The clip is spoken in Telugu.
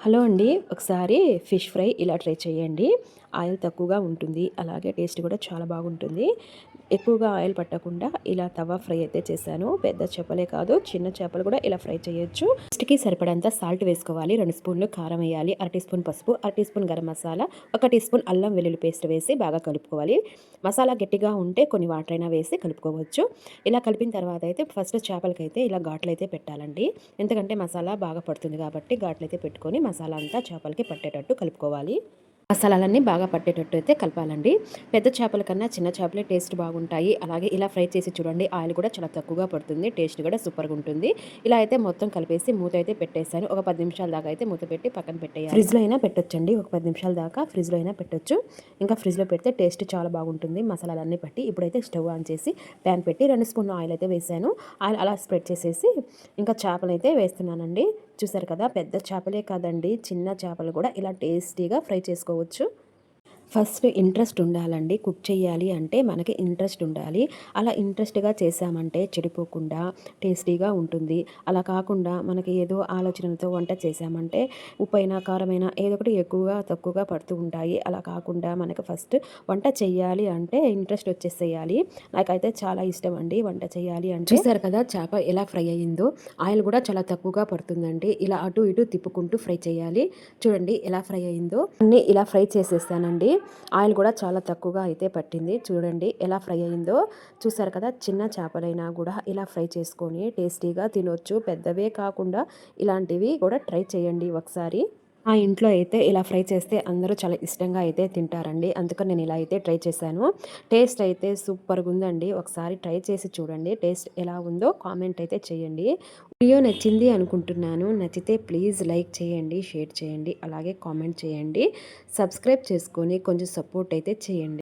హలో అండి. ఒకసారి ఫిష్ ఫ్రై ఇలా ట్రై చేయండి. ఆయిల్ తక్కువగా ఉంటుంది. అలాగే టేస్ట్ కూడా చాలా బాగుంటుంది. ఎక్కువగా ఆయిల్ పట్టకుండా ఇలా తవా ఫ్రై అయితే చేశాను. పెద్ద చేపలే కాదు, చిన్న చేపలు కూడా ఇలా ఫ్రై చేయొచ్చు. టేస్ట్‌కి సరిపడంత సాల్ట్ వేసుకోవాలి. 2 స్పూన్లు కారం వేయాలి. అర టీ స్పూన్ పసుపు, అర teaspoon garam masala, 1 teaspoon అల్లం వెల్లుల్లి పేస్ట్ వేసి బాగా కలుపుకోవాలి. మసాలా గట్టిగా ఉంటే కొన్ని వాటర్ అయినా వేసి కలుపుకోవచ్చు. ఇలా కలిపిన తర్వాత అయితే ఫస్ట్ చేపలకైతే ఇలా ఘాట్లయితే పెట్టాలండి. ఎందుకంటే మసాలా బాగా పడుతుంది కాబట్టి ఘాట్లయితే పెట్టుకొని మసాలా అంతా చేపలకి పట్టేటట్టు కలుపుకోవాలి. మసాలాలన్నీ బాగా పట్టేటట్టు అయితే కలపాలండి. పెద్ద చేపల కన్నా చిన్న చేపలే టేస్ట్ బాగుంటాయి. అలాగే ఇలా ఫ్రై చేసి చూడండి. ఆయిల్ కూడా చాలా తక్కువగా పడుతుంది. టేస్ట్ కూడా సూపర్‌గా ఉంటుంది. ఇలా అయితే మొత్తం కలిపేసి మూత అయితే పెట్టేసాను. ఒక 10 నిమిషాల దాకా అయితే మూత పెట్టి పక్కన పెట్టేయాలి. ఫ్రిడ్జ్‌లో అయినా పెట్టొచ్చండి. ఒక 10 నిమిషాల దాకా ఫ్రిడ్జ్‌లో అయినా పెట్టొచ్చు. ఇంకా ఫ్రిడ్జ్‌లో పెడితే టేస్ట్ చాలా బాగుంటుంది. మసాలాలన్నీ పట్టి ఇప్పుడైతే స్టవ్ ఆన్ చేసి ప్యాన్ పెట్టి 2 స్పూన్ల ఆయిల్ అయితే వేసాను. ఆయిల్ అలా స్ప్రెడ్ చేసేసి ఇంకా చేపలైతే వేస్తున్నానండి. చూసారు కదా! పెద్ద చేపలే కాదండి, చిన్న చేపలు కూడా ఇలా టేస్టీగా ఫ్రై చేసుకోవచ్చు. ఫస్ట్ ఇంట్రెస్ట్ ఉండాలండి. కుక్ చేయాలి అంటే మనకి ఇంట్రెస్ట్ ఉండాలి. అలా ఇంట్రెస్ట్‌గా చేశామంటే చెడిపోకుండా టేస్టీగా ఉంటుంది. అలా కాకుండా మనకి ఏదో ఆలోచనలతో వంట చేశామంటే ఉప్పైనా, కారమైనా ఏదో ఒకటి ఎక్కువగా, తక్కువగా పడుతూ ఉంటాయి. అలా కాకుండా మనకు ఫస్ట్ వంట చెయ్యాలి అంటే ఇంట్రెస్ట్ వచ్చేసేయాలి. నాకైతే చాలా ఇష్టం అండి వంట చేయాలి అంటే. చూసారు కదా చేప ఎలా ఫ్రై అయిందో. ఆయిల్ కూడా చాలా తక్కువగా పడుతుందండి. ఇలా అటు ఇటు తిప్పుకుంటూ ఫ్రై చేయాలి. చూడండి ఎలా ఫ్రై అయిందో. అన్నీ ఇలా ఫ్రై చేసేసానండి. ఆయిల్ కూడా చాలా తక్కువగా అయితే పట్టింది. చూడండి ఎలా ఫ్రై అయిందో. చూసారు కదా! చిన్న చేపలైనా కూడా ఇలా ఫ్రై చేసుకొని టేస్టీగా తినొచ్చు. పెద్దవే కాకుండా ఇలాంటివి కూడా ట్రై చేయండి ఒకసారి. మా ఇంట్లో అయితే ఇలా ఫ్రై చేస్తే అందరూ చాలా ఇష్టంగా అయితే తింటారండి. అందుకని నేను ఇలా అయితే ట్రై చేశాను. టేస్ట్ అయితే సూపర్‌గా ఉందండి. ఒకసారి ట్రై చేసి చూడండి. టేస్ట్ ఎలా ఉందో కామెంట్ అయితే చేయండి. వీడియో నచ్చింది అనుకుంటున్నాను. నచ్చితే ప్లీజ్ లైక్ చేయండి, షేర్ చేయండి, అలాగే కామెంట్ చేయండి. సబ్స్క్రైబ్ చేసుకొని కొంచెం సపోర్ట్ అయితే చేయండి.